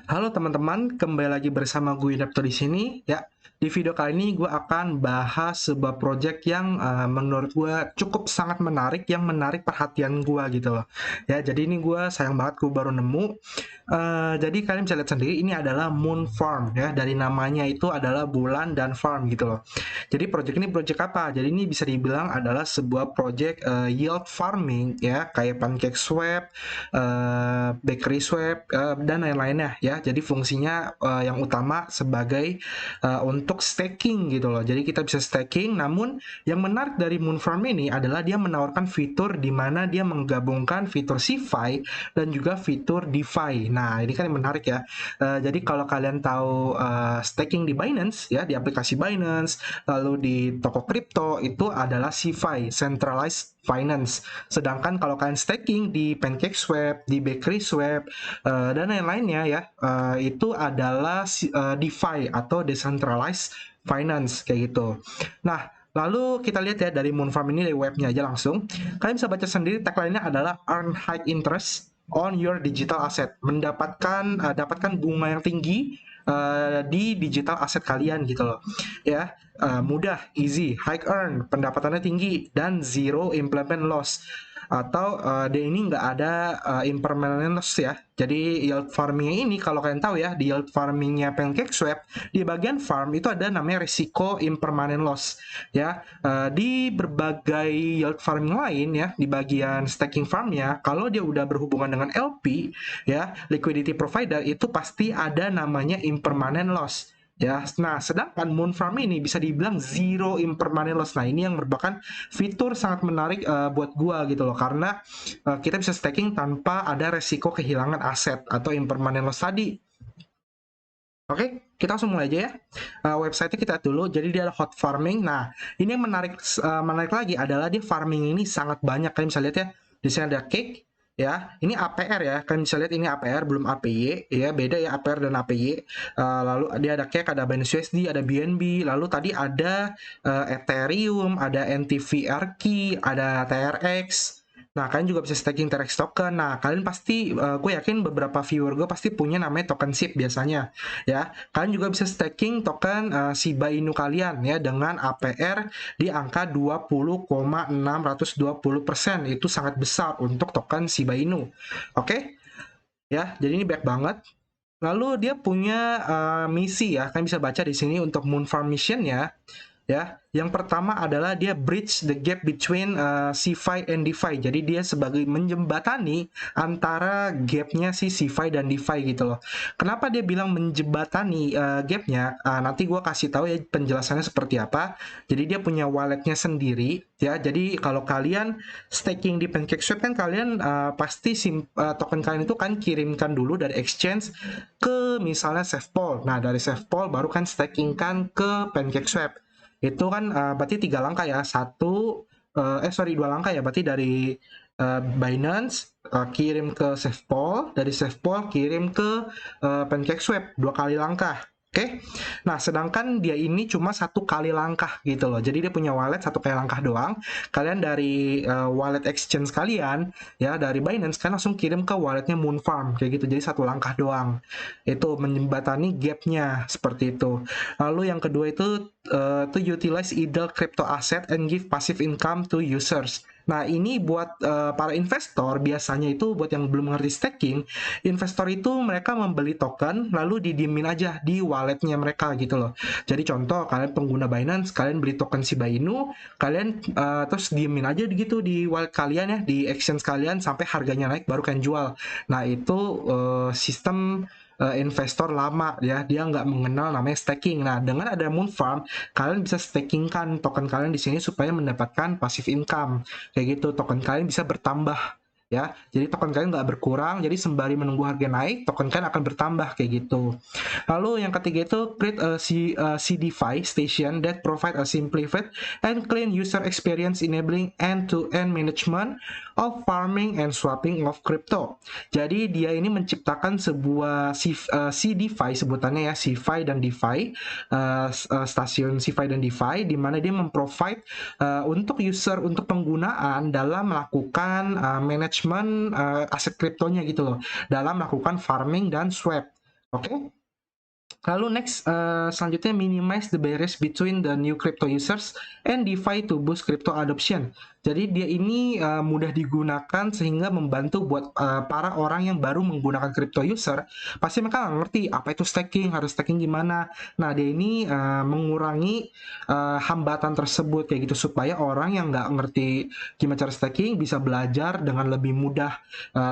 Halo teman-teman, kembali lagi bersama gue Dapto di sini. Ya, di video kali ini gue akan bahas sebuah project yang menurut gue cukup sangat menarik, yang menarik perhatian gue gitu loh. Ya, jadi ini gue sayang banget gue baru nemu. Jadi kalian bisa lihat sendiri, ini adalah Moon Farm ya. Dari namanya itu adalah bulan dan farm gitu loh. Jadi project ini project apa? Jadi ini bisa dibilang adalah sebuah project yield farming ya, kayak pancake swap, bakery swap, dan lain-lainnya ya. Jadi fungsinya yang utama sebagai untuk staking gitu loh. Jadi kita bisa staking, namun yang menarik dari Moon Farm ini adalah dia menawarkan fitur di mana dia menggabungkan fitur CeFi dan juga fitur DeFi. Nah, ini kan yang menarik ya. Jadi kalau kalian tahu staking di Binance ya, di aplikasi Binance, lalu di toko kripto itu adalah CeFi, centralized finance. Sedangkan kalau kalian staking di PancakeSwap, di BakerySwap, dan lain-lainnya ya, itu adalah DeFi atau decentralized finance kayak gitu. Nah, lalu kita lihat ya dari Moonfarm ini dari webnya aja langsung. Kalian bisa baca sendiri, tagline-nya adalah earn high interest on your digital asset. Dapatkan bunga yang tinggi di digital aset kalian gitu loh. Ya, mudah, easy, high earn, pendapatannya tinggi, dan zero implement loss. Atau dia ini nggak ada impermanent loss ya. Jadi yield farming ini kalau kalian tahu ya, di yield farmingnya PancakeSwap, di bagian farm itu ada namanya risiko impermanent loss ya. Di berbagai yield farming lain ya, di bagian staking farmnya, kalau dia udah berhubungan dengan LP ya, liquidity provider, itu pasti ada namanya impermanent loss ya. Nah, sedangkan Moon Farm ini bisa dibilang zero impermanent loss. Nah, ini yang merupakan fitur sangat menarik buat gua gitu loh, karena kita bisa staking tanpa ada resiko kehilangan aset atau impermanent loss tadi. Oke, kita langsung mulai aja ya. Website-nya kita lihat dulu. Jadi dia ada hot farming. Nah, ini yang menarik lagi adalah dia farming ini sangat banyak. Kalian bisa lihat ya. Di sini ada cake ya. Ini APR ya. Kalian bisa lihat ini APR belum APY ya. Beda ya APR dan APY. Lalu dia ada cake, ada Binance USD, ada BNB. Lalu tadi ada Ethereum, ada NTVRK, ada TRX. Nah, kalian juga bisa staking TRX token. Nah, kalian pasti, gue yakin beberapa viewer gue pasti punya namanya token SIP biasanya ya. Kalian juga bisa staking token Shiba Inu kalian ya dengan APR di angka 20,620%. Itu sangat besar untuk token Shiba Inu. Oke? Ya, jadi ini baik banget. Lalu dia punya misi ya. Kalian bisa baca di sini untuk Moon Farm mission-nya ya. Yang pertama adalah dia bridge the gap between CeFi and DeFi. Jadi dia sebagai menjembatani antara gapnya si CeFi dan DeFi gitu loh. Kenapa dia bilang menjembatani gapnya? Nanti gue kasih tahu ya penjelasannya seperti apa. Jadi dia punya walletnya sendiri ya. Jadi kalau kalian staking di PancakeSwap kan kalian pasti token kalian itu kan kirimkan dulu dari exchange ke misalnya SafePol. Nah, dari SafePol baru kan stakingkan ke PancakeSwap. Itu kan berarti 3 langkah ya. Dua langkah ya. Berarti dari Binance kirim ke SafePol, dari SafePol kirim ke PancakeSwap, 2 kali langkah. Oke. Nah, sedangkan dia ini cuma 1 kali langkah gitu loh. Jadi dia punya wallet 1 kali langkah doang. Kalian dari wallet exchange kalian ya, dari Binance kan langsung kirim ke walletnya Moonfarm kayak gitu. Jadi 1 langkah doang. Itu menjembatani gapnya seperti itu. Lalu yang kedua itu to utilize either crypto asset and give passive income to users. Nah, ini buat para investor, biasanya itu buat yang belum mengerti staking, investor itu mereka membeli token lalu didiemin aja di walletnya mereka gitu loh. Jadi contoh, kalian pengguna Binance, kalian beli token Shiba Inu, kalian terus diemin aja gitu di wallet kalian ya, di exchange kalian sampai harganya naik baru kalian jual. Nah, itu sistem investor lama ya, dia nggak mengenal namanya staking. Nah, dengan ada Moon Farm, kalian bisa stakingkan token kalian di sini supaya mendapatkan passive income kayak gitu. Token kalian bisa bertambah ya, jadi token kalian nggak berkurang, jadi sembari menunggu harga naik token kalian akan bertambah kayak gitu. Lalu yang ketiga itu create a CDFI station that provide a simplified and clean user experience enabling end-to-end management of farming and swapping of crypto. Jadi dia ini menciptakan sebuah CDFI sebutannya ya, CeFi dan DeFi, stasiun CeFi dan DeFi, di mana dia memprovide untuk user, untuk penggunaan dalam melakukan manajemen aset kriptonya gitu loh, dalam melakukan farming dan swap. Oke. Lalu next, selanjutnya minimize the barriers between the new crypto users and DeFi to boost crypto adoption. Jadi dia ini mudah digunakan sehingga membantu buat para orang yang baru menggunakan crypto user. Pasti mereka nggak ngerti apa itu staking, harus staking gimana. Nah dia ini mengurangi hambatan tersebut kayak gitu supaya orang yang nggak ngerti gimana cara staking bisa belajar dengan lebih mudah,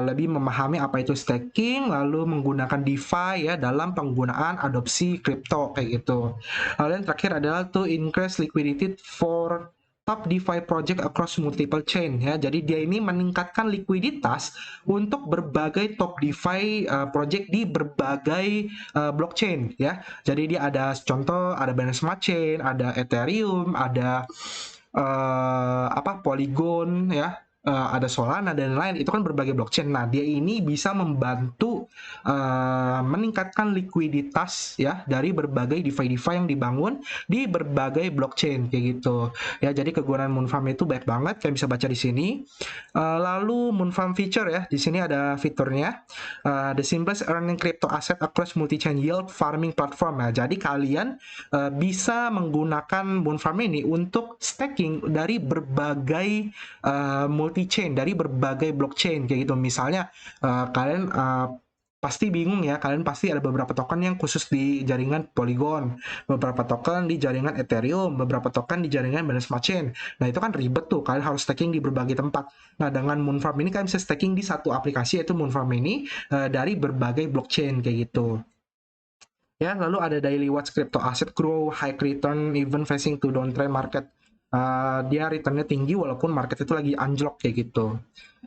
lebih memahami apa itu staking, lalu menggunakan DeFi ya dalam penggunaan adopsi kripto kayak gitu. Lalu yang terakhir adalah to increase liquidity for top DeFi project across multiple chain ya. Jadi dia ini meningkatkan likuiditas untuk berbagai top DeFi project di berbagai blockchain ya. Jadi dia ada contoh ada Binance Smart Chain, ada Ethereum, ada Polygon ya, ada Solana dan lain, itu kan berbagai blockchain. Nah, dia ini bisa membantu meningkatkan likuiditas ya dari berbagai DeFi yang dibangun di berbagai blockchain kayak gitu. Ya, jadi kegunaan Moonfarm itu baik banget, kalian bisa baca di sini. Lalu Moonfarm feature ya, di sini ada fiturnya the simplest earning crypto asset across multi-chain yield farming platform. Nah, jadi kalian bisa menggunakan Moonfarm ini untuk staking dari berbagai multi-chain, dari berbagai blockchain kayak gitu. Misalnya kalian pasti bingung ya, kalian pasti ada beberapa token yang khusus di jaringan Polygon, beberapa token di jaringan Ethereum, beberapa token di jaringan Binance Smart Chain. Nah itu kan ribet tuh, kalian harus staking di berbagai tempat. Nah dengan Moonfarm ini kalian bisa staking di satu aplikasi yaitu Moonfarm ini dari berbagai blockchain kayak gitu. Ya, lalu ada daily watch crypto asset grow high return even facing to downtrend market. Dia returnnya tinggi walaupun market itu lagi anjlok kayak gitu.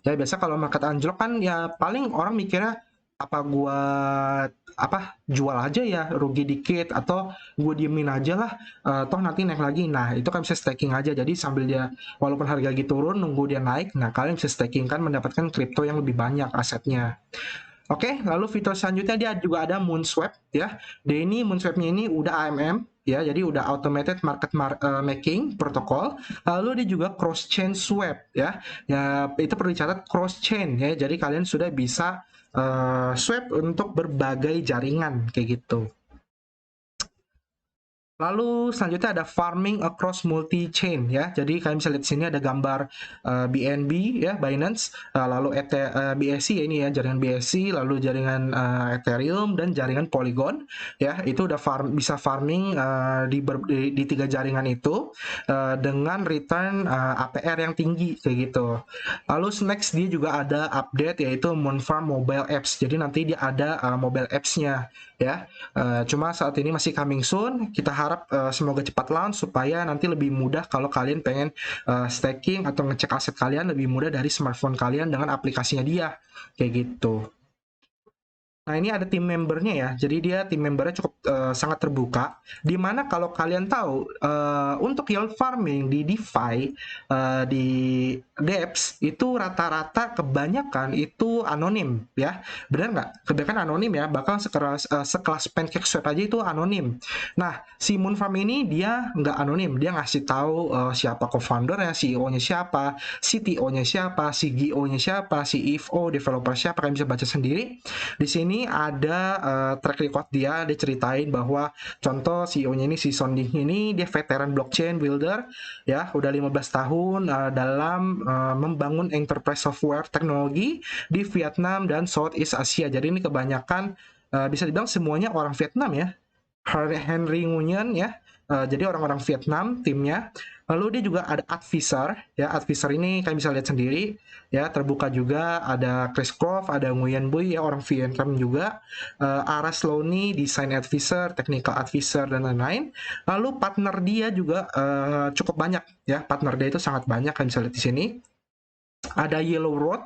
Ya biasa kalau market anjlok kan ya paling orang mikirnya apa gua jual aja ya rugi dikit atau gue diemin aja lah toh nanti naik lagi. Nah itu kan bisa staking aja, jadi sambil dia walaupun harga lagi turun nunggu dia naik, nah kalian bisa staking kan mendapatkan kripto yang lebih banyak asetnya. Oke, lalu fitur selanjutnya dia juga ada Moonswap ya. Dia ini Moonswapnya ini udah AMM ya, jadi udah automated market making protokol. Lalu dia juga cross chain swap ya. Ya itu perlu dicatat cross chain ya. Jadi kalian sudah bisa swap untuk berbagai jaringan kayak gitu. Lalu selanjutnya ada farming across multi-chain ya. Jadi kalian bisa lihat di sini ada gambar BNB ya, Binance, lalu BSC ya ini ya, jaringan BSC, lalu jaringan Ethereum dan jaringan Polygon ya. Itu udah bisa farming di tiga jaringan itu dengan return APR yang tinggi kayak gitu. Lalu next dia juga ada update yaitu Moonfarm mobile apps. Jadi nanti dia ada mobile apps-nya ya. Cuma saat ini masih coming soon. Kita harap semoga cepat launch supaya nanti lebih mudah kalau kalian pengen staking atau ngecek aset kalian lebih mudah dari smartphone kalian dengan aplikasinya dia kayak gitu. Nah, ini ada tim membernya ya. Jadi dia tim membernya cukup sangat terbuka. Dimana kalau kalian tahu untuk yield farming di DeFi di Dapps itu rata-rata kebanyakan itu anonim ya. Benar nggak? Kebanyakan anonim ya. Bahkan sekelas PancakeSwap aja itu anonim. Nah, si Moonfarm ini dia nggak anonim. Dia ngasih tahu siapa co-foundernya, CEO-nya siapa, CTO-nya siapa, CGO-nya siapa, CFO, developer siapa. Kalian bisa baca sendiri. Di sini ada track record dia ceritain bahwa contoh CEO-nya ini si Sonding ini dia veteran blockchain builder ya, udah 15 tahun dalam membangun enterprise software teknologi di Vietnam dan Southeast Asia. Jadi ini kebanyakan bisa dibilang semuanya orang Vietnam ya. Henry Nguyen ya. Jadi orang-orang Vietnam timnya. Lalu dia juga ada advisor ya. Advisor ini kalian bisa lihat sendiri ya, terbuka juga. Ada Chris Croft, ada Nguyen Bui ya, orang Vietnam juga. Aras Loni, design advisor, technical advisor dan lain-lain. Lalu partner dia juga cukup banyak ya. Partner dia itu sangat banyak, kalian bisa lihat di sini. Ada Yellow Road,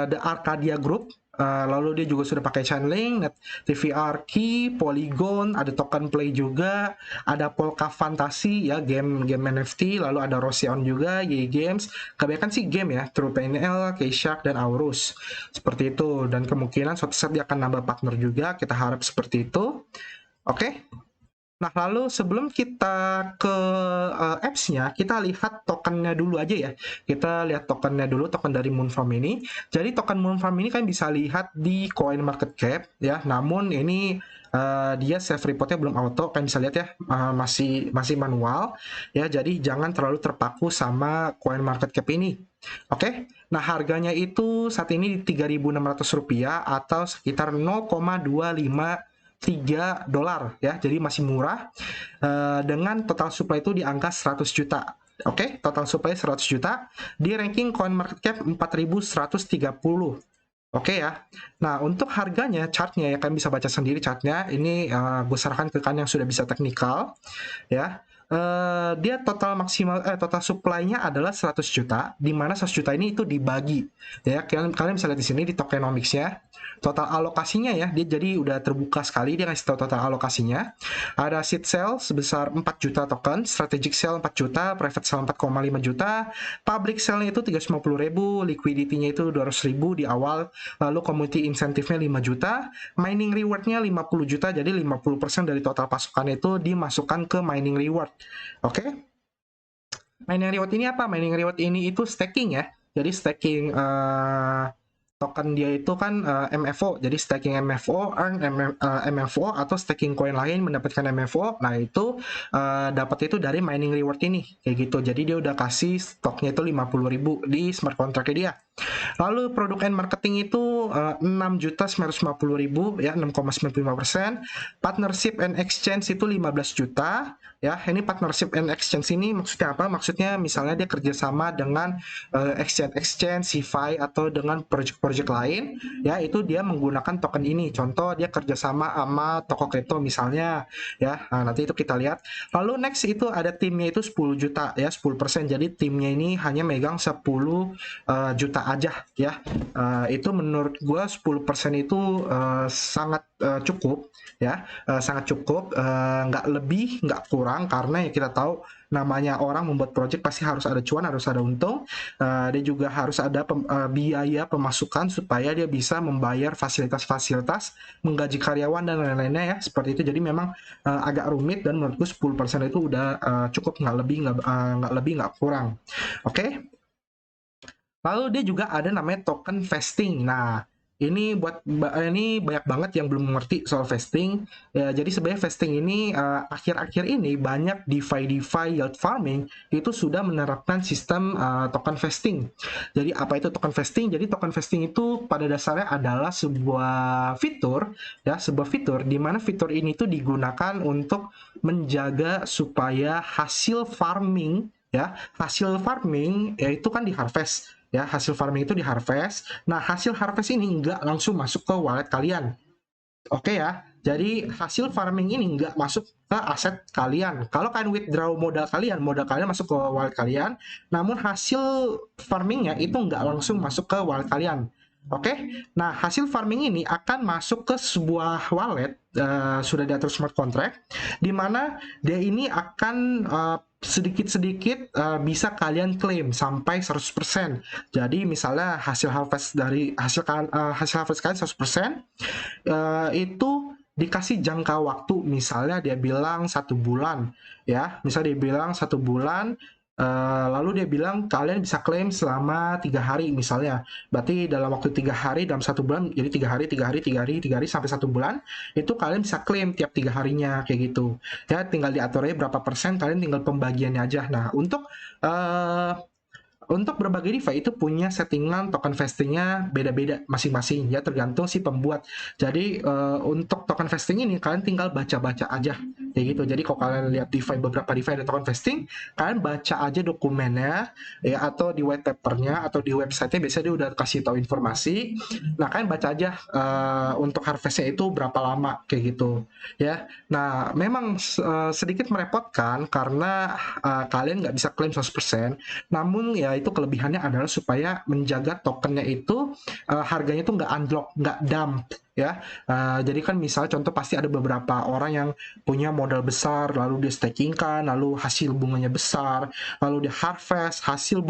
The Arcadia Group, lalu dia juga sudah pakai Chainlink, TVR Key, Polygon, ada Token Play juga, ada Polka Fantasy ya, game NFT, lalu ada Rosion juga, Yay Games, kebanyakan sih game ya, TruePNL, K-Shark, dan Aurus, seperti itu, dan kemungkinan suatu saat dia akan nambah partner juga, kita harap seperti itu. Oke. Nah, lalu sebelum kita ke apps-nya, kita lihat tokennya dulu aja ya. Kita lihat tokennya dulu, token dari Moonfarm ini. Jadi token Moonfarm ini kan bisa lihat di CoinMarketCap ya. Namun ini dia save reportnya belum auto, kan bisa lihat ya, masih manual ya. Jadi jangan terlalu terpaku sama CoinMarketCap ini. Oke, nah harganya itu saat ini di Rp3.600 atau sekitar 0,25 $3 ya, jadi masih murah. Dengan total supply itu di angka 100 juta. Oke, total supply 100 juta di ranking CoinMarketCap 4.130. Oke ya. Nah, untuk harganya, chartnya ya, kalian bisa baca sendiri chartnya. Ini gue sarankan ke kalian yang sudah bisa teknikal ya. Dia total supply-nya adalah 100 juta, di mana 100 juta ini itu dibagi ya. Kalian bisa lihat di sini di tokenomics-nya. Total alokasinya ya, dia jadi udah terbuka sekali, dia ngasih tahu total alokasinya. Ada seed sale sebesar 4 juta token, strategic sale 4 juta, private sale 4,5 juta, public sale-nya itu 350.000, liquidity-nya itu 200.000 di awal, lalu community insentif-nya 5 juta, mining reward-nya 50 juta, jadi 50% dari total pasukan itu dimasukkan ke mining reward. Oke? Mining reward ini apa? Mining reward ini itu staking ya. Jadi staking token dia itu kan MFO, jadi staking MFO, MFO atau staking koin lain mendapatkan MFO. Nah itu dapat itu dari mining reward ini kayak gitu. Jadi dia udah kasih stoknya itu 50.000 di smart contract dia. Lalu produk and marketing itu 6.950.000 ya, 6,95%. Partnership and exchange itu 15 juta ya. Ini partnership and exchange ini maksudnya apa? Maksudnya misalnya dia kerjasama dengan exchange, CeFi atau dengan project-project lain ya, itu dia menggunakan token ini. Contoh dia kerjasama sama toko kripto misalnya ya. Nah, nanti itu kita lihat. Lalu next itu ada timnya itu 10 juta ya, 10%. Jadi timnya ini hanya megang 10 juta aja ya. Itu menurut gue 10% itu sangat cukup ya, sangat cukup, nggak lebih nggak kurang, karena ya kita tahu namanya orang membuat project pasti harus ada cuan, harus ada untung. Dia juga harus ada biaya pemasukan supaya dia bisa membayar fasilitas-fasilitas, menggaji karyawan dan lain-lainnya ya, seperti itu. Jadi memang agak rumit, dan menurutku 10% itu udah cukup, nggak lebih nggak kurang. Oke. Lalu dia juga ada namanya token vesting. Nah, ini banyak banget yang belum mengerti soal vesting. Ya, jadi sebenarnya vesting ini akhir-akhir ini banyak DeFi yield farming itu sudah menerapkan sistem token vesting. Jadi apa itu token vesting? Jadi token vesting itu pada dasarnya adalah sebuah fitur ya, sebuah fitur di mana fitur ini tuh digunakan untuk menjaga supaya hasil farming ya, hasil farming yaitu kan di harvest ya, hasil farming itu di harvest. Nah, hasil harvest ini nggak langsung masuk ke wallet kalian. Oke ya, jadi hasil farming ini nggak masuk ke aset kalian. Kalau kalian withdraw modal kalian masuk ke wallet kalian, namun hasil farmingnya itu nggak langsung masuk ke wallet kalian. Oke, nah hasil farming ini akan masuk ke sebuah wallet, sudah diatur smart contract, di mana dia ini akan sedikit-sedikit bisa kalian klaim sampai 100%. Jadi misalnya hasil harvest kalian 100%, itu dikasih jangka waktu, misalnya dia bilang 1 bulan ya, misalnya dia bilang 1 bulan, lalu dia bilang kalian bisa klaim selama 3 hari misalnya. Berarti dalam waktu 3 hari dalam 1 bulan, jadi 3 hari, 3 hari, 3 hari, 3 hari sampai 1 bulan, itu kalian bisa klaim tiap 3 harinya kayak gitu. Ya, tinggal diaturnya berapa persen, kalian tinggal pembagiannya aja. Nah, untuk berbagai DeFi itu punya settingan token vestingnya beda-beda masing-masing ya, tergantung si pembuat. Jadi untuk token vesting ini kalian tinggal baca-baca aja kayak gitu. Jadi kalau kalian lihat beberapa DeFi ada token vesting, kalian baca aja dokumennya ya, atau di white papernya atau di websitenya biasanya dia udah kasih tahu informasi. Nah, kalian baca aja untuk harvestnya itu berapa lama kayak gitu ya. Nah, memang sedikit merepotkan karena kalian nggak bisa klaim 100%, namun ya itu kelebihannya adalah supaya menjaga tokennya itu harganya itu nggak unlock, nggak dump ya. Jadi kan misalnya contoh pasti ada beberapa orang yang punya modal besar, lalu dia stakingkan, lalu hasil bunganya besar, lalu dia harvest, hasil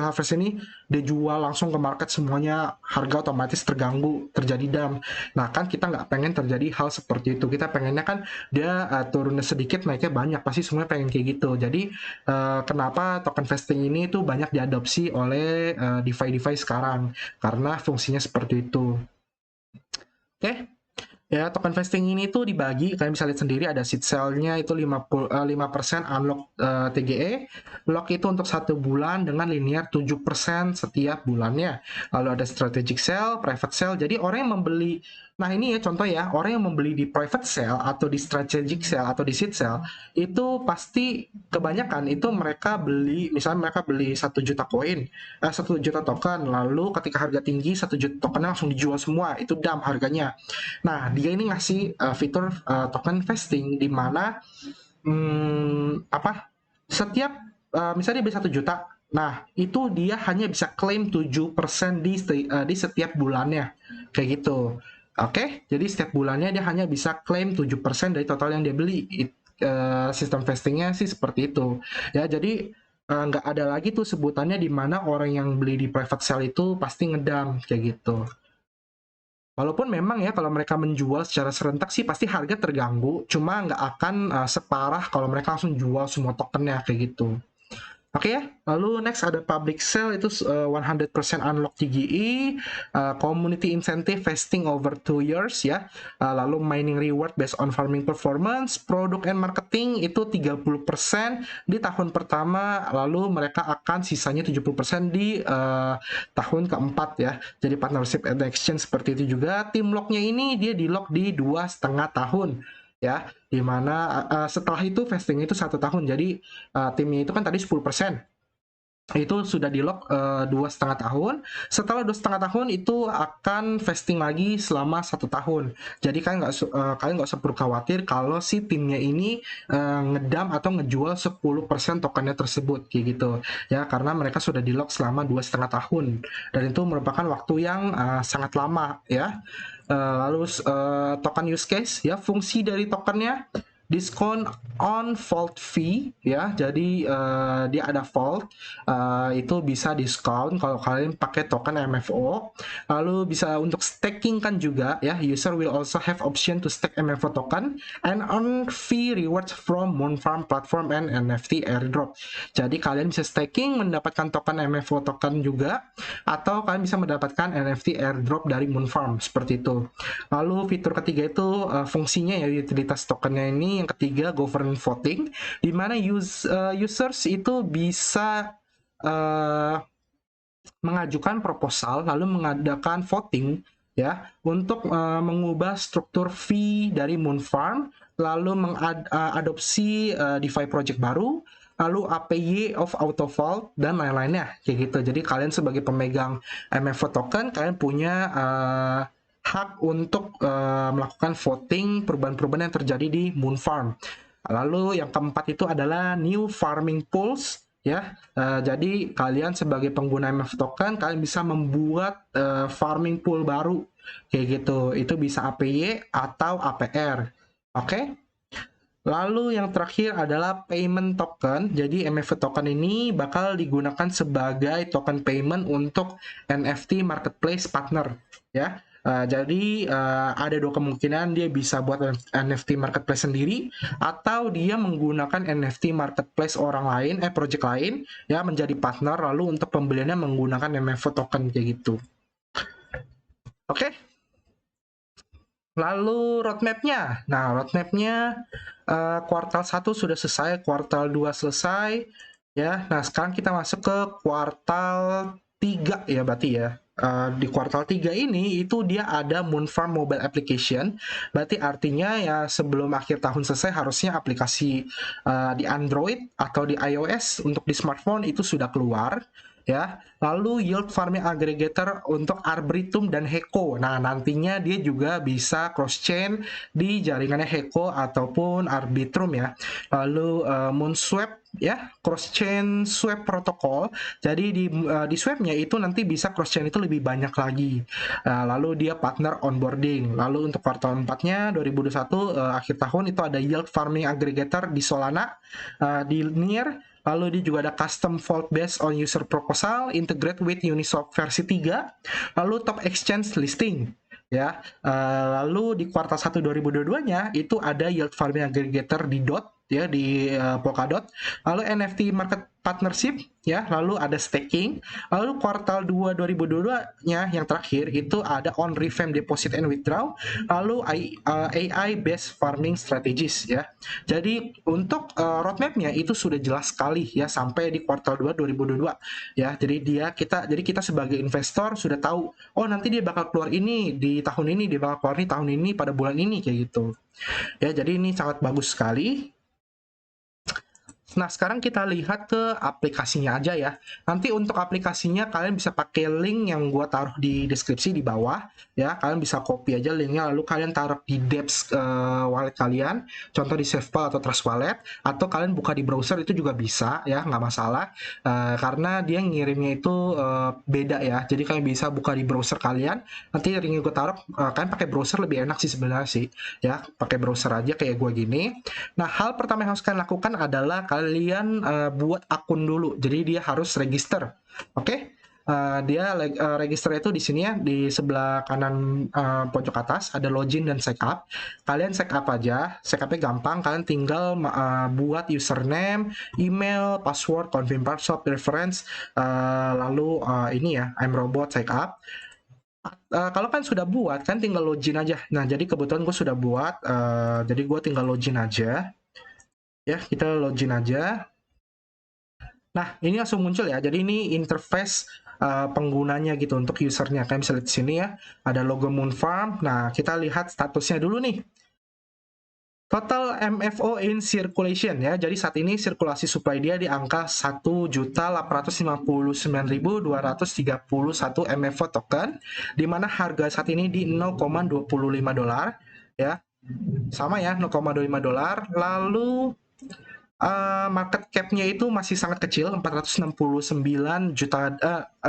harvest ini dia jual langsung ke market, semuanya harga otomatis terganggu, terjadi dump. Nah kan kita nggak pengen terjadi hal seperti itu, kita pengennya kan dia turunnya sedikit naiknya banyak, pasti semuanya pengen kayak gitu. Jadi kenapa token vesting ini tuh banyak diadopsi oleh DeFi sekarang, karena fungsinya seperti itu. Oke, ya, token vesting ini tuh dibagi, kalian bisa lihat sendiri ada seed sale-nya itu 5% unlock TGE, lock itu untuk 1 bulan dengan linear 7% setiap bulannya. Lalu ada strategic sale, private sale, jadi orang yang membeli, nah ini ya contoh ya, orang yang membeli di private sale atau di strategic sale atau di seed sale, itu pasti kebanyakan itu mereka beli, misalnya mereka beli 1 juta koin, 1 juta token, lalu ketika harga tinggi 1 juta tokennya langsung dijual semua, itu dump harganya. Nah, dia ini ngasih fitur token vesting di mana setiap misalnya dia beli 1 juta, nah itu dia hanya bisa klaim 7% di setiap bulannya, kayak gitu. Oke, jadi setiap bulannya dia hanya bisa klaim 7% dari total yang dia beli. Sistem vestingnya sih seperti itu. Ya, jadi nggak ada lagi tuh sebutannya di mana orang yang beli di private sale itu pasti ngedam, kayak gitu. Walaupun memang ya kalau mereka menjual secara serentak sih pasti harga terganggu, cuma nggak akan separah kalau mereka langsung jual semua tokennya kayak gitu. Oke ya, lalu next ada public sale itu 100% unlock TGE, community incentive vesting over 2 years ya, lalu mining reward based on farming performance, product and marketing itu 30% di tahun pertama, lalu mereka akan sisanya 70% di tahun keempat ya. Jadi partnership and exchange seperti itu juga. Team locknya ini dia di lock di 2,5 tahun ya, dimana setelah itu vesting itu 1 tahun, jadi timnya itu kan tadi 10%, itu sudah di lock 2,5 tahun. Setelah 2,5 tahun itu akan vesting lagi selama 1 tahun. Jadi kalian nggak usah perlu khawatir kalau si timnya ini ngedam atau ngejual 10% tokennya tersebut kayak gitu ya, karena mereka sudah di lock selama 2,5 tahun, dan itu merupakan waktu yang sangat lama ya. Lalu token use case ya, fungsi dari tokennya diskon on vault fee ya, jadi dia ada vault, itu bisa diskon kalau kalian pakai token MFO. Lalu bisa untuk staking kan juga ya, user will also have option to stake MFO token and earn fee rewards from Moonfarm platform and NFT airdrop. Jadi kalian bisa staking mendapatkan token MFO token juga, atau kalian bisa mendapatkan NFT airdrop dari Moonfarm seperti itu. Lalu fitur ketiga itu fungsinya ya, utilitas tokennya ini. Yang ketiga, governance voting, di mana users itu bisa mengajukan proposal lalu mengadakan voting ya untuk mengubah struktur fee dari Moonfarm, lalu mengadopsi DeFi project baru, lalu APY of Auto Vault dan lain-lainnya kayak gitu. Jadi kalian sebagai pemegang MFO token, kalian punya hak untuk melakukan voting perubahan-perubahan yang terjadi di Moonfarm. Lalu yang keempat itu adalah new farming pools ya. Jadi kalian sebagai pengguna MF token, kalian bisa membuat farming pool baru kayak gitu. Itu bisa APY atau APR. Oke. Lalu yang terakhir adalah payment token. Jadi MF token ini bakal digunakan sebagai token payment untuk NFT marketplace partner ya. Jadi ada dua kemungkinan, dia bisa buat NFT marketplace sendiri, atau dia menggunakan NFT marketplace orang lain, project lain ya, menjadi partner, lalu untuk pembeliannya menggunakan MF token kayak gitu. Oke. Lalu roadmap-nya. Nah, roadmap-nya kuartal 1 sudah selesai, kuartal 2 selesai ya. Nah, sekarang kita masuk ke kuartal 3 ya berarti ya. Di kuartal 3 ini itu dia ada Moonfarm mobile application. Berarti artinya ya sebelum akhir tahun selesai harusnya aplikasi di Android atau di iOS untuk di smartphone itu sudah keluar. ya. Lalu yield farming aggregator untuk Arbitrum dan Heko. Nah, nantinya dia juga bisa cross chain di jaringannya Heko ataupun Arbitrum ya. Lalu Moonswap ya, cross chain swap protokol. Jadi di swapnya itu nanti bisa cross chain itu lebih banyak lagi. Lalu dia partner onboarding. Lalu untuk kuartal 4-nya 2021 akhir tahun itu ada yield farming aggregator di Solana, di Near. Lalu dia juga ada custom vault based on user proposal, integrate with Uniswap versi 3, lalu top exchange listing. Ya, lalu di kuartal 1 2022-nya itu ada yield farming aggregator di DOT ya, di Polkadot, lalu NFT market partnership ya, lalu ada staking, lalu kuartal 2 2022-nya yang terakhir itu ada on revamp deposit and withdraw, lalu AI based farming strategies ya. Jadi untuk roadmap-nya itu sudah jelas sekali ya sampai di kuartal 2 2022 ya. Jadi kita sebagai investor sudah tahu, oh nanti dia bakal keluar ini di tahun ini, dia bakal keluar di tahun ini pada bulan ini kayak gitu. Ya, jadi ini sangat bagus sekali. Nah, sekarang kita lihat ke aplikasinya aja ya. Nanti untuk aplikasinya kalian bisa pakai link yang gua taruh di deskripsi di bawah ya. Kalian bisa copy aja linknya lalu kalian taruh di Dapps wallet kalian, contoh di SafePal atau Trust Wallet, atau kalian buka di browser itu juga bisa ya, nggak masalah. Karena dia ngirimnya itu beda ya. Jadi kalian bisa buka di browser kalian. Nanti linknya gue taruh, kalian pakai browser lebih enak sih sebenarnya sih ya. Pakai browser aja kayak gue gini. Nah, hal pertama yang harus kalian lakukan adalah kalian buat akun dulu. Jadi dia harus register. Oke? Dia register itu di sini ya, di sebelah kanan pojok atas ada login dan sign up. Kalian sign up aja, sign up-nya gampang. Kalian tinggal buat username, email, password, confirm password, preference, lalu ini ya, I'm robot sign up. Kalau kan sudah buat, kan tinggal login aja. Nah, jadi kebetulan gue sudah buat, jadi gue tinggal login aja. Ya, kita login aja. Nah, ini langsung muncul ya. Jadi ini interface penggunanya gitu untuk usernya. Kalian bisa lihat di sini ya, ada logo Moonfarm. Nah, kita lihat statusnya dulu nih. Total MFO in circulation ya. Jadi saat ini sirkulasi supply dia di angka 1.859.231 MFO token, di mana harga saat ini di 0,25 dolar ya. Sama ya, 0,25 dolar. Lalu market cap-nya itu masih sangat kecil, 469 juta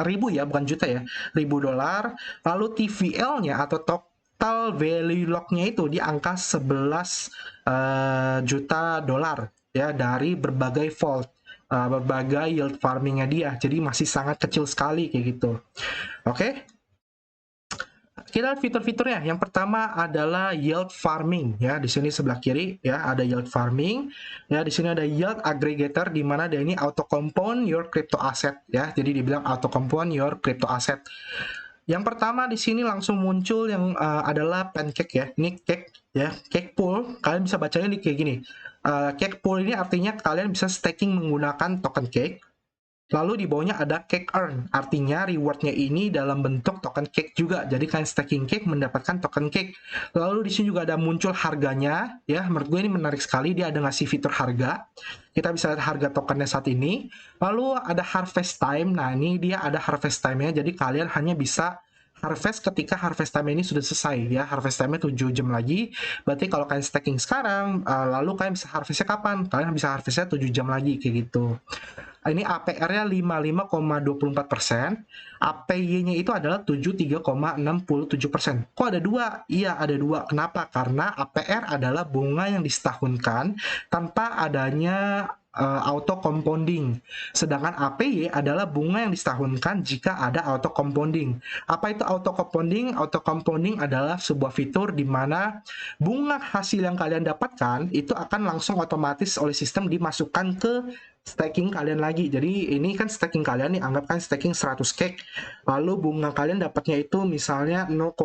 ribu ya, bukan juta ya, ribu dolar. Lalu TVL-nya atau total value lock-nya itu di angka 11 juta dolar ya dari berbagai vault, berbagai yield farming-nya dia. Jadi masih sangat kecil sekali kayak gitu. Oke. Kita lihat fitur-fiturnya. Yang pertama adalah yield farming ya. Di sini sebelah kiri ya ada yield farming. Ya, di sini ada yield aggregator di mana dia ini auto compound your crypto asset ya. Jadi dibilang auto compound your crypto asset. Yang pertama di sini langsung muncul yang adalah pancake ya. Ini cake ya, cake pool. Kalian bisa bacanya di kayak gini. Cake pool ini artinya kalian bisa staking menggunakan token cake. Lalu di bawahnya ada cake earn, artinya rewardnya ini dalam bentuk token cake juga. Jadi kalian staking cake mendapatkan token cake. Lalu di sini juga ada muncul harganya, ya. Menurut gue ini menarik sekali, dia ada ngasih fitur harga. Kita bisa lihat harga tokennya saat ini. Lalu ada harvest time. Nah, ini dia ada harvest time-nya. Jadi kalian hanya bisa harvest ketika harvest time ini sudah selesai ya. Harvest time-nya 7 jam lagi. Berarti kalau kalian staking sekarang, lalu kalian bisa harvestnya kapan? Kalian bisa harvestnya 7 jam lagi kayak gitu. Ini APR-nya 55,24%, APY-nya itu adalah 73,67%. Kok ada dua? Iya, ada dua. Kenapa? Karena APR adalah bunga yang disetahunkan tanpa adanya auto compounding. Sedangkan APY adalah bunga yang disetahunkan jika ada auto compounding. Apa itu auto compounding? Auto compounding adalah sebuah fitur di mana bunga hasil yang kalian dapatkan itu akan langsung otomatis oleh sistem dimasukkan ke staking kalian lagi. Jadi ini kan staking kalian nih, anggapkan staking 100 cake. Lalu bunga kalian dapatnya itu misalnya 0,5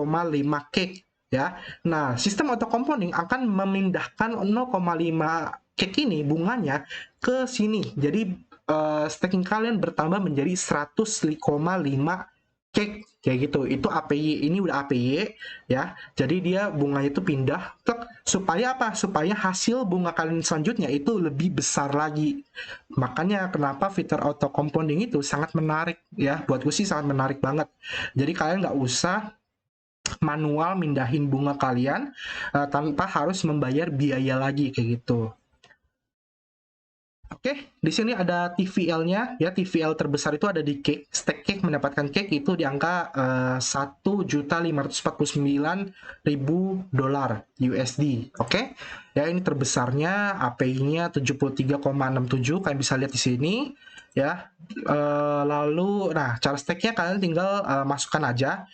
cake ya. Nah, sistem auto compounding akan memindahkan 0,5 cake ini bunganya ke sini. Jadi staking kalian bertambah menjadi 100,5 cake kayak gitu. Itu APY, ini udah APY ya. Jadi dia bunganya itu pindah supaya apa? Supaya hasil bunga kalian selanjutnya itu lebih besar lagi. Makanya kenapa fitur auto compounding itu sangat menarik ya. Buat gue sih sangat menarik banget. Jadi kalian nggak usah manual mindahin bunga kalian tanpa harus membayar biaya lagi kayak gitu. Oke, di sini ada TVL-nya ya. TVL terbesar itu ada di Cake. Stack Cake mendapatkan Cake itu di angka 1.549.000 dolar USD. Oke. Ya, ini terbesarnya, API-nya 73,67, kalian bisa lihat di sini ya. Lalu nah, cara stake-nya kalian tinggal masukkan aja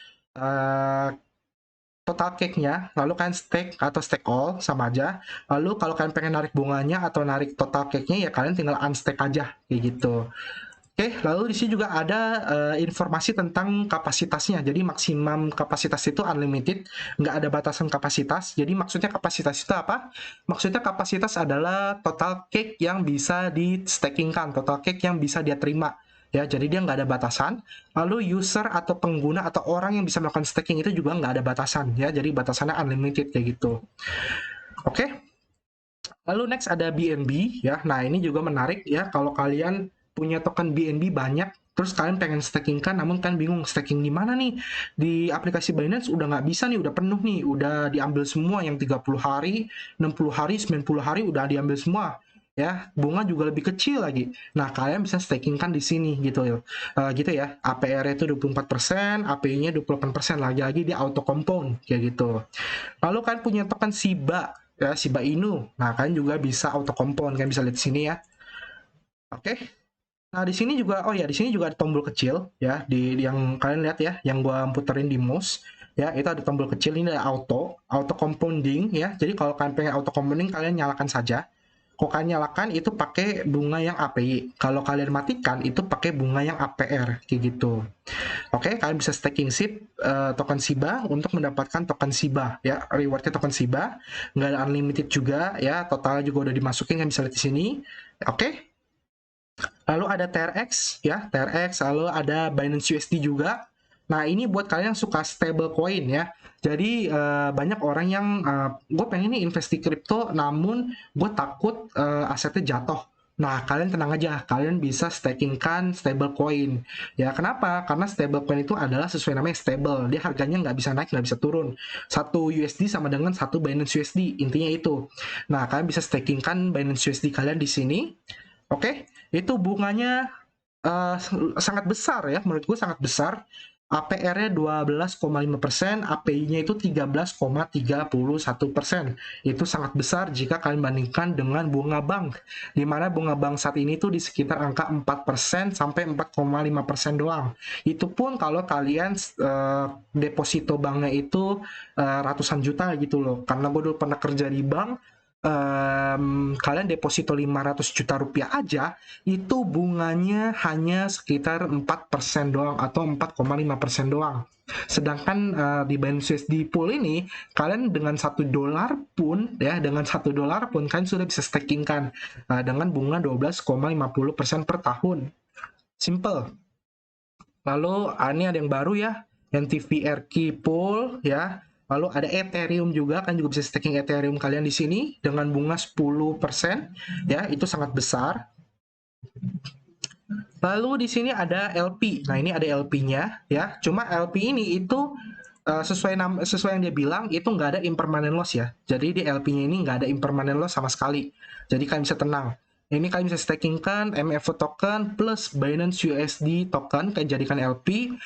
total cake-nya, lalu kalian stake atau stake all sama aja. Lalu kalau kalian pengen narik bunganya atau narik total cake-nya ya kalian tinggal unstake aja kayak gitu. Oke, lalu di sini juga ada informasi tentang kapasitasnya. Jadi maksimum kapasitas itu unlimited, nggak ada batasan kapasitas. Jadi maksudnya kapasitas itu apa? Maksudnya kapasitas adalah total cake yang bisa di stakingkan, total cake yang bisa dia terima. Ya, jadi dia nggak ada batasan. Lalu user atau pengguna atau orang yang bisa melakukan staking itu juga nggak ada batasan ya. Jadi batasannya unlimited kayak gitu. Oke. Lalu next ada BNB ya. Nah, ini juga menarik ya kalau kalian punya token BNB banyak, terus kalian pengen staking kan, namun kan bingung staking di mana nih? Di aplikasi Binance udah nggak bisa nih, udah penuh nih, udah diambil semua yang 30 hari, 60 hari, 90 hari udah diambil semua. Ya, bunga juga lebih kecil lagi. Nah, kalian bisa staking kan di sini gitu ya. Gitu ya. APR itu 24%, API-nya 28%, lagi-lagi dia auto compound kayak gitu. Lalu kalian punya token Shiba ya, Shiba Inu. Nah, kalian juga bisa auto compound, kalian bisa lihat di sini ya. Oke. Nah, di sini juga, oh ya, di sini juga ada tombol kecil ya, di yang kalian lihat ya, yang gua puterin di mouse ya, itu ada tombol kecil, ini ada auto compounding ya. Jadi kalau kalian pengen auto compounding, kalian nyalakan saja. Kalau kalian nyalakan itu pakai bunga yang APY. Kalau kalian matikan itu pakai bunga yang APR kayak gitu. Oke, kalian bisa staking SIB token SIBA untuk mendapatkan token SIBA ya, rewardnya token SIBA, nggak ada unlimited juga ya, totalnya juga udah dimasukin, kalian bisa lihat di sini. Oke. Lalu ada TRX ya, TRX, lalu ada Binance USD juga. Nah, ini buat kalian yang suka stable coin ya. Jadi banyak orang yang gue pengen nih invest di kripto, namun gue takut asetnya jatuh. Nah, kalian tenang aja, kalian bisa stakingkan stable coin. Ya, kenapa? Karena stable coin itu adalah sesuai namanya stable. Dia harganya nggak bisa naik, nggak bisa turun. Satu USD sama dengan satu Binance USD, intinya itu. Nah, kalian bisa stakingkan Binance USD kalian di sini. Oke, itu bunganya uh, sangat besar ya, menurut gue sangat besar. APR-nya 12,5%, API-nya itu 13,31%. Itu sangat besar jika kalian bandingkan dengan bunga bank, di mana bunga bank saat ini tuh di sekitar angka 4% sampai 4,5% doang. Itu pun kalau kalian deposito banknya itu ratusan juta gitu loh. Karena gue dulu pernah kerja di bank, kalian deposito 500 juta rupiah aja, itu bunganya hanya sekitar 4% doang atau 4,5% doang. Sedangkan di Binance USD Pool ini, kalian dengan $1 pun ya, dengan $1 pun kalian sudah bisa stakingkan dengan bunga 12,50% per tahun. Simple. Lalu ini ada yang baru ya, yang TVRK Pool ya. Lalu ada Ethereum juga, kan juga bisa staking Ethereum kalian di sini dengan bunga 10% ya, itu sangat besar. Lalu di sini ada LP. Nah, ini ada LP-nya ya. Cuma LP ini itu sesuai yang dia bilang itu nggak ada impermanent loss ya. Jadi di LP-nya ini nggak ada impermanent loss sama sekali. Jadi kalian bisa tenang. Ini kalian bisa stakingkan MFO token plus Binance USD token, kalian jadikan LP.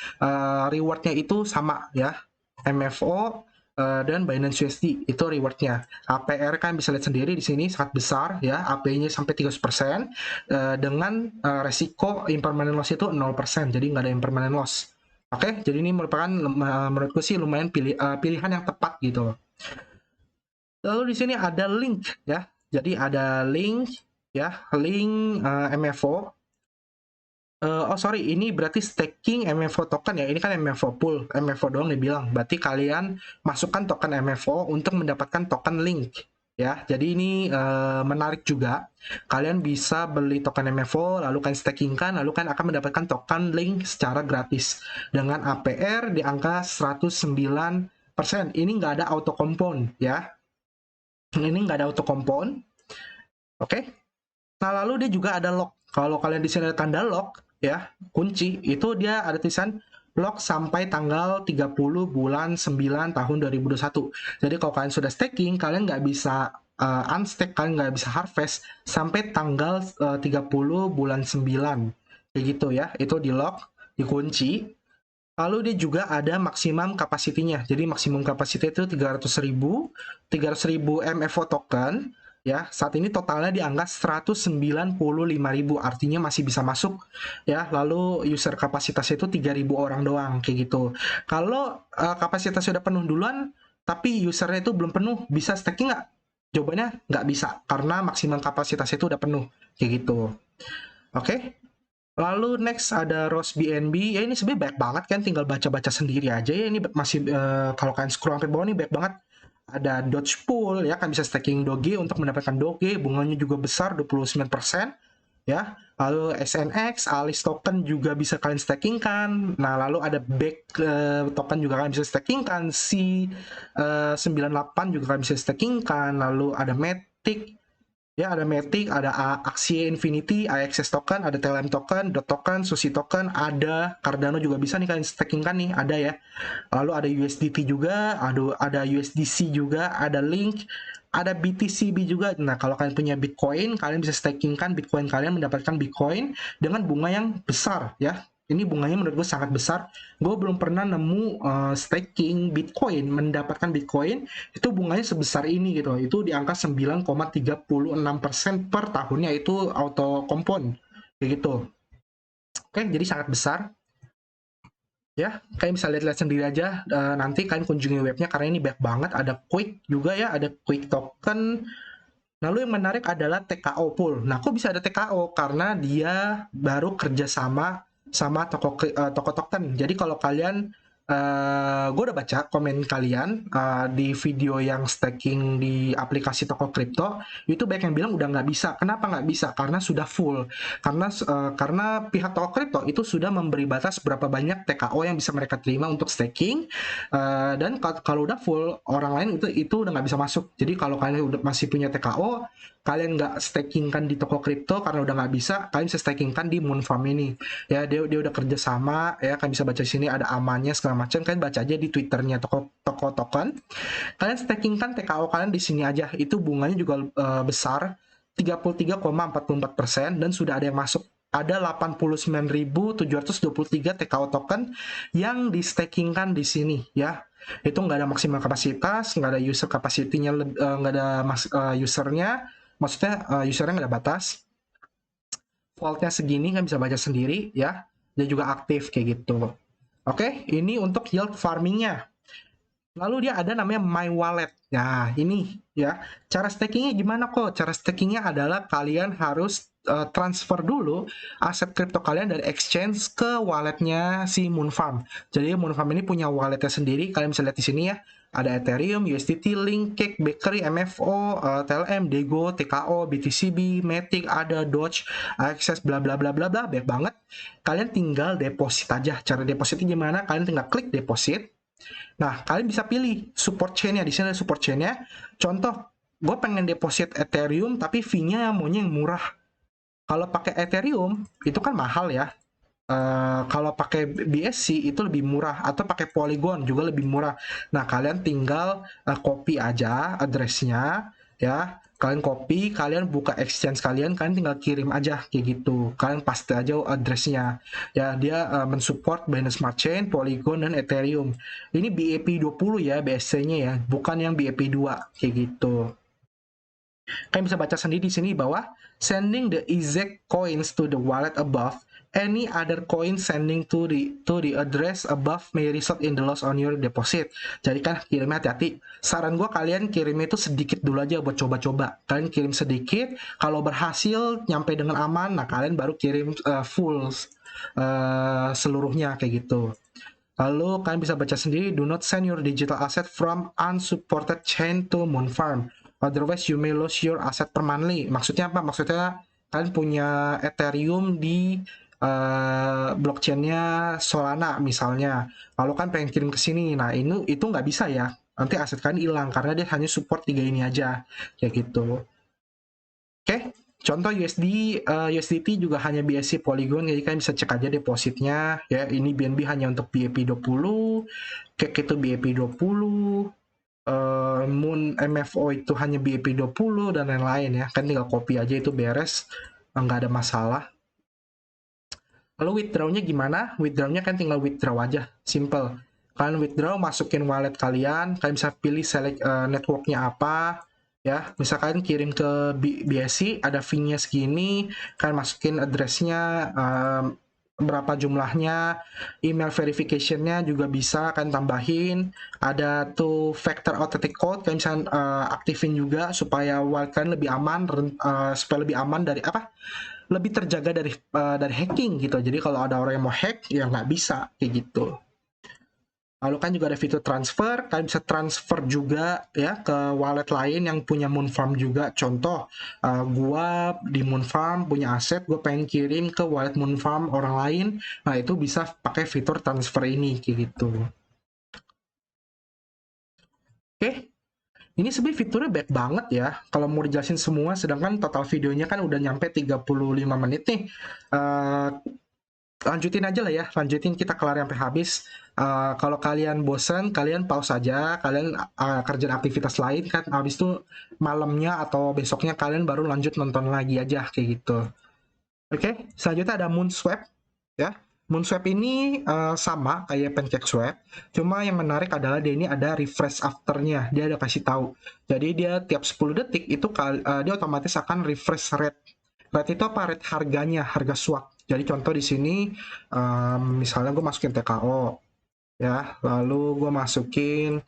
Rewardnya itu sama ya. MFO dan Binance USD itu rewardnya. APR kan bisa lihat sendiri di sini sangat besar ya, API-nya sampai 30%, dengan resiko impermanent loss itu 0%, jadi nggak ada impermanent loss. Oke, jadi ini merupakan menurutku sih lumayan pilihan yang tepat gitu. Lalu di sini ada link ya, jadi ada link ya, link MFO. Oh sorry, ini berarti staking MFO token ya. Ini kan MFO pool, MFO doang dibilang. Berarti kalian masukkan token MFO untuk mendapatkan token link. ya. Jadi ini menarik juga. Kalian bisa beli token MFO, lalu kalian stakingkan, lalu kalian akan mendapatkan token link secara gratis dengan APR di angka 109%. Ini nggak ada auto compound ya. Ini nggak ada auto compound. Oke. Nah, lalu dia juga ada lock. Kalau kalian di sini ada tanda lock ya, kunci, itu dia ada tulisan lock sampai tanggal 30 bulan 9 tahun 2021. Jadi kalau kalian sudah staking, kalian nggak bisa unstake, kalian nggak bisa harvest sampai tanggal 30 bulan 9. Kayak gitu ya, itu di lock, dikunci. Lalu dia juga ada maksimum kapasitinya. Jadi maksimum kapasiti itu 300.000 MFO token. Ya, saat ini totalnya di angka 195.000, artinya masih bisa masuk ya. Lalu user kapasitasnya itu 3.000 orang doang kayak gitu. Kalau kapasitas sudah penuh duluan tapi usernya itu belum penuh, bisa staking nggak? Jawabannya nggak bisa karena maksimum kapasitas itu udah penuh kayak gitu. Oke. Lalu next ada Rose BNB. Ya ini sebenarnya banyak banget kan, tinggal baca-baca sendiri aja ya. Ini masih kalau kalian scroll sampai bawah nih banyak banget. Ada Doge Pool ya, kan bisa staking Doge untuk mendapatkan Doge, bunganya juga besar 29% ya. Lalu SNX, Alice token juga bisa kalian stakingkan. Nah, lalu ada Back token juga kalian bisa stakingkan. C98 juga kalian bisa stakingkan. Lalu ada Matic, ya ada Matic, ada Axie Infinity, AXS token, ada TLM token, DOT token, Sushi token, ada Cardano juga bisa nih kalian staking kan nih, ada ya. Lalu ada USDT juga, ada USDC juga, ada Link, ada BTCB juga. Nah, kalau kalian punya Bitcoin, kalian bisa stakingkan Bitcoin kalian, mendapatkan Bitcoin dengan bunga yang besar ya. Ini bunganya menurut gue sangat besar. Gue belum pernah nemu staking Bitcoin, mendapatkan Bitcoin itu bunganya sebesar ini gitu. Itu di angka 9,36% per tahunnya, itu auto compound kayak gitu. Oke, jadi sangat besar ya. Kalian bisa lihat-lihat sendiri aja, nanti kalian kunjungi webnya karena ini banyak banget. Ada Quick juga ya, ada Quick token. Lalu yang menarik adalah TKO Pool. Nah, kok bisa ada TKO? Karena dia baru kerjasama sama toko token. Jadi kalau kalian, gue udah baca komen kalian di video yang staking di aplikasi toko kripto, itu banyak yang bilang udah nggak bisa. Kenapa nggak bisa? Karena sudah full. Karena pihak toko kripto itu sudah memberi batas berapa banyak TKO yang bisa mereka terima untuk staking. Dan kalau udah full, orang lain itu udah nggak bisa masuk. Jadi kalau kalian udah masih punya TKO, kalian nggak stakingkan di toko kripto karena udah nggak bisa, kalian bisa stakingkan di Moonfarm ini ya. Dia udah kerja sama ya, kalian bisa baca di sini ada amannya segala macam. Kalian baca aja di twitternya toko token. Kalian stakingkan TKO kalian di sini aja, itu bunganya juga besar 33,44%, dan sudah ada yang masuk. Ada 89.723 TKO token yang di stakingkan di sini ya. Itu nggak ada maksimal kapasitas, nggak ada user capacity-nya, nggak ada usernya, maksudnya usernya nggak ada batas. Vault-nya segini, kan bisa baca sendiri ya. Dia juga aktif kayak gitu. Oke, ini untuk yield farming-nya. Lalu dia ada namanya My Wallet. Nah, ini ya. Cara stakingnya gimana kok? Cara stakingnya adalah kalian harus transfer dulu aset kripto kalian dari exchange ke walletnya si Moonfarm. Jadi Moonfarm ini punya walletnya sendiri. Kalian bisa lihat di sini ya. Ada Ethereum, USDT, Link, Cake, Bakery, MFO, TLM, Dego, TKO, BTCB, Matic, ada Doge, Access, bla bla bla bla bla, banyak banget. Kalian tinggal deposit aja. Cara depositnya gimana? Kalian tinggal klik deposit. Nah, kalian bisa pilih support chain-nya. Di sini ada support chain-nya. Contoh, gue pengen deposit Ethereum tapi fee-nya maunya yang murah. Kalau pakai Ethereum itu kan mahal ya. Kalau pakai BSC itu lebih murah, atau pakai Polygon juga lebih murah. Nah, kalian tinggal copy aja address-nya ya. Kalian copy, kalian buka exchange kalian tinggal kirim aja kayak gitu. Kalian paste aja address-nya. Ya, dia mensupport Binance Smart Chain, Polygon, dan Ethereum. Ini BEP20 ya, BSC-nya ya, bukan yang BEP2 kayak gitu. Kalian bisa baca sendiri di sini bahwa sending the exact coins to the wallet above, any other coin sending to the address above may result in the loss on your deposit. Jadi kan kirimnya hati-hati. Saran gue kalian kirimnya itu sedikit dulu aja buat coba-coba. Kalian kirim sedikit, kalau berhasil nyampe dengan aman, nah kalian baru kirim full seluruhnya kayak gitu. Lalu kalian bisa baca sendiri, do not send your digital asset from unsupported chain to Moonfarm. Otherwise you may lose your asset permanently. Maksudnya apa? Maksudnya kalian punya Ethereum di blockchainnya Solana misalnya, lalu kan pengen kirim ke sini, nah itu nggak bisa ya, nanti aset kalian hilang karena dia hanya support 3 ini aja, kayak gitu. Oke, contoh USDT juga hanya BSC Polygon, jadi kalian bisa cek aja depositnya ya. Ini BNB hanya untuk BEP20, Cake itu BEP20, Moon MFO itu hanya BEP20 dan lain-lain ya. Kan tinggal copy aja, itu beres, nggak ada masalah. Lalu withdraw-nya gimana? Withdraw-nya kan tinggal withdraw aja, simple. Kalian withdraw, masukin wallet kalian bisa pilih select networknya apa, ya. Misalkan kirim ke BSC, ada fee-nya segini, kalian masukin address-nya, berapa jumlahnya, email verification-nya juga bisa kan tambahin, ada tuh factor authentic code, kalian bisa aktifin juga supaya wallet kalian lebih aman, supaya lebih aman dari apa? Lebih terjaga dari hacking gitu. Jadi kalau ada orang yang mau hack ya nggak bisa kayak gitu. Lalu kan juga ada fitur transfer, kalian bisa transfer juga ya ke wallet lain yang punya Moonfarm juga. Contoh, gua di Moonfarm punya aset, gue pengen kirim ke wallet Moonfarm orang lain, nah itu bisa pakai fitur transfer ini kayak gitu. Oke, ini sebenarnya fiturnya baik banget ya. Kalau mau dijelasin semua, sedangkan total videonya kan udah nyampe 35 menit nih. Lanjutin aja lah ya, lanjutin kita kelar sampai habis. Kalau kalian bosen, kalian pause aja, kalian kerjaan aktivitas lain kan, habis itu malamnya atau besoknya kalian baru lanjut nonton lagi aja kayak gitu. Oke, selanjutnya ada Moonswap ya. Moonswap ini sama kayak PancakeSwap, cuma yang menarik adalah dia ini ada refresh afternya, dia ada kasih tahu. Jadi dia tiap 10 detik itu dia otomatis akan refresh rate. Rate itu apa? Rate harganya, harga swap. Jadi contoh di sini, misalnya gue masukin TKO, ya, lalu gue masukin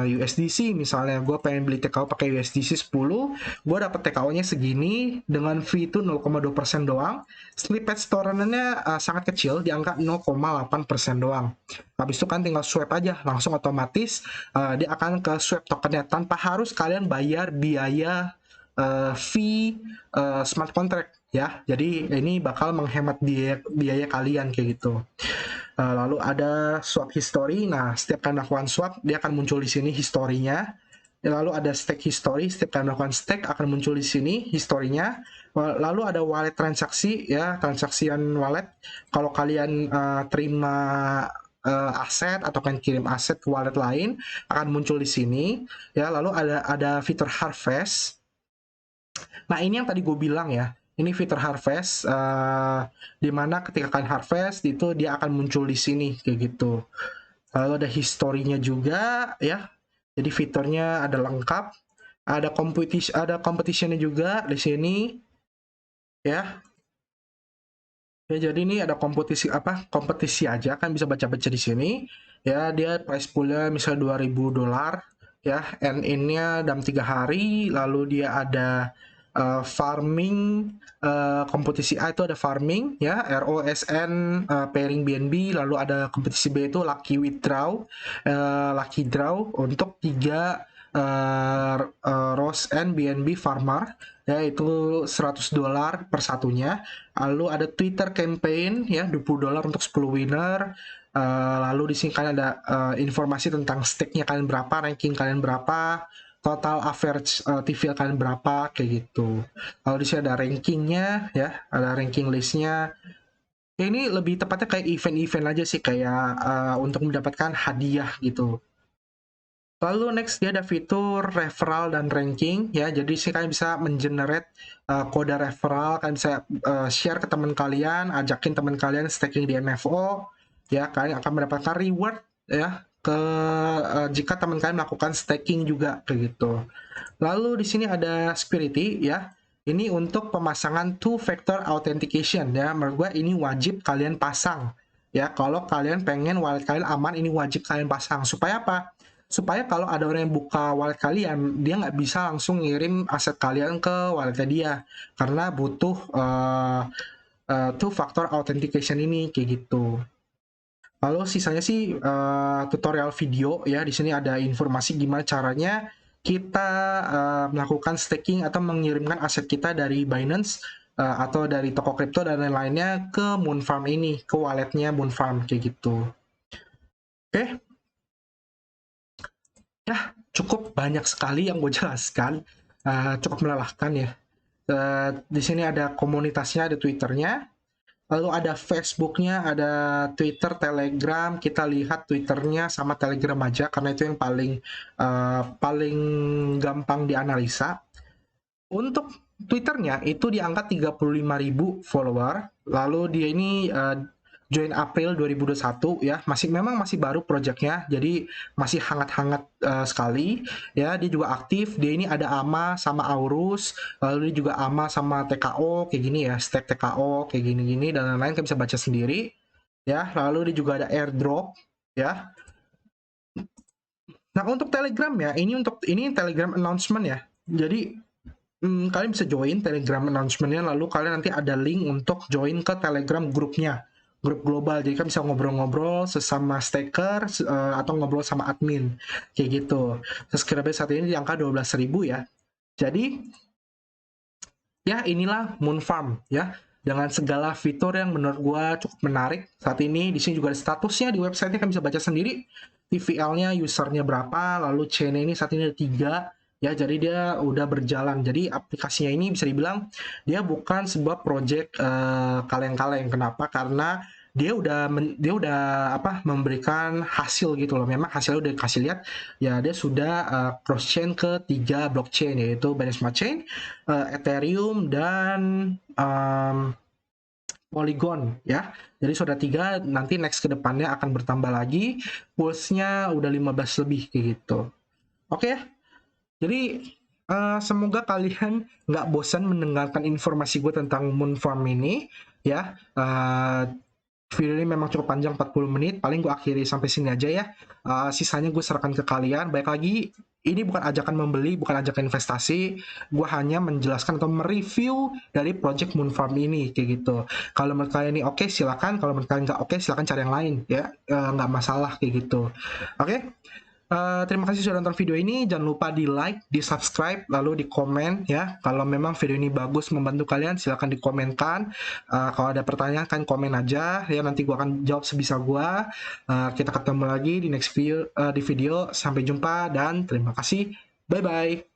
USDC misalnya, gue pengen beli TKO pakai USDC 10, gue dapet TKO-nya segini dengan fee itu 0,2% doang. Slippage tolerance-nya sangat kecil, di angka 0,8% doang. Habis itu kan tinggal swap aja, langsung otomatis dia akan ke swap tokennya tanpa harus kalian bayar biaya fee smart contract ya. Jadi ini bakal menghemat biaya kalian kayak gitu. Lalu ada swap history. Nah, setiap kalian melakukan swap, dia akan muncul di sini historinya. Lalu ada stake history, setiap kalian melakukan stake akan muncul di sini historinya. Lalu ada wallet transaksi ya, transaksian wallet. Kalau kalian terima aset atau kan kirim aset ke wallet lain akan muncul di sini ya. Lalu ada fitur harvest. Nah, ini yang tadi gue bilang ya, ini fitur harvest, di mana ketika kalian harvest itu dia akan muncul di sini kayak gitu. Lalu ada historinya juga ya. Jadi fiturnya ada lengkap, ada competitionnya juga di sini ya. Ya, jadi ini ada kompetisi aja kan, bisa baca-baca di sini. Ya, dia price poolnya misalnya $2.000 ya, and in-nya dalam 3 hari. Lalu dia ada farming, kompetisi A itu ada farming ya, ROSN, pairing BNB. Lalu ada kompetisi B itu lucky withdraw, lucky draw untuk 3 ROSN BNB farmer ya, itu $100 per satunya. Lalu ada Twitter campaign ya, $20 untuk 10 winner. Lalu di sini kalian ada informasi tentang stake-nya kalian berapa, ranking kalian berapa, total average TVL kalian berapa kayak gitu. Lalu di sini ada rankingnya ya, ada ranking listnya. Ya, ini lebih tepatnya kayak event-event aja sih, kayak untuk mendapatkan hadiah gitu. Lalu next dia ada fitur referral dan ranking ya. Jadi sih kalian bisa mengenerate kode referral, kalian bisa share ke teman kalian, ajakin teman kalian staking di MFO ya. Kalian akan mendapatkan reward ya jika teman kalian melakukan staking juga kayak gitu. Lalu di sini ada security ya. Ini untuk pemasangan two factor authentication ya. Menurut gue ini wajib kalian pasang ya. Kalau kalian pengen wallet kalian aman, ini wajib kalian pasang. Supaya apa? Supaya kalau ada orang yang buka wallet kalian, dia nggak bisa langsung ngirim aset kalian ke walletnya dia, karena butuh two factor authentication ini kayak gitu. Lalu sisanya sih tutorial video ya. Di sini ada informasi gimana caranya kita melakukan staking atau mengirimkan aset kita dari Binance atau dari toko kripto dan lain-lainnya ke Moonfarm ini, ke walletnya Moonfarm kayak gitu. Oke, ya cukup banyak sekali yang gue jelaskan, cukup melelahkan ya. Di sini ada komunitasnya, ada Twitternya, lalu ada Facebooknya, ada Twitter, Telegram. Kita lihat Twitternya sama Telegram aja karena itu yang paling gampang dianalisa. Untuk Twitternya itu diangkat 35.000 follower. Lalu dia ini join April 2021 ya. Memang masih baru projectnya, jadi masih hangat-hangat sekali ya. Dia juga aktif. Dia ini ada AMA sama Aurus, lalu dia juga AMA sama TKO kayak gini ya, stack TKO kayak gini-gini dan lain-lain, kalian bisa baca sendiri ya. Lalu dia juga ada airdrop ya. Nah, untuk Telegram ya, ini Telegram announcement ya. Jadi kalian bisa join Telegram announcement-nya, lalu kalian nanti ada link untuk join ke Telegram grupnya, grup global. Jadi kan bisa ngobrol-ngobrol sesama staker atau ngobrol sama admin kayak gitu. Subscriber saat ini di angka 12.000 ya. Jadi ya inilah Moonfarm ya, dengan segala fitur yang menurut gua cukup menarik saat ini. Di sini juga ada statusnya di website-nya, kan bisa baca sendiri. TVL-nya, usernya berapa, lalu chain-nya ini saat ini ada 3 ya, jadi dia udah berjalan. Jadi aplikasinya ini bisa dibilang dia bukan sebuah project kaleng-kaleng. Kenapa? Karena dia udah memberikan hasil gitu loh. Memang hasilnya udah dikasih lihat ya, dia sudah cross chain ke 3 blockchain, yaitu Binance Smart Chain, Ethereum, dan Polygon ya. Jadi sudah 3, nanti next ke depannya akan bertambah lagi. Pulse-nya udah 15 lebih kayak gitu. Oke, jadi semoga kalian nggak bosan mendengarkan informasi gue tentang Moonfarm ini ya. Video ini memang cukup panjang, 40 menit. Paling gue akhiri sampai sini aja ya. Sisanya gue serahkan ke kalian. Baik lagi, ini bukan ajakan membeli, bukan ajakan investasi. Gue hanya menjelaskan atau mereview dari project Moonfarm ini kayak gitu. Kalau menurut kalian ini oke, silakan. Kalau menurut kalian nggak oke, silakan cari yang lain ya. Nggak masalah kayak gitu. Oke. Terima kasih sudah nonton video ini. Jangan lupa di like, di subscribe, lalu di komen ya. Kalau memang video ini bagus, membantu kalian, silahkan dikomenkan. Kalau ada pertanyaan kan komen aja ya, nanti gua akan jawab sebisa gua. Kita ketemu lagi di next video, di video. Sampai jumpa dan terima kasih. Bye bye.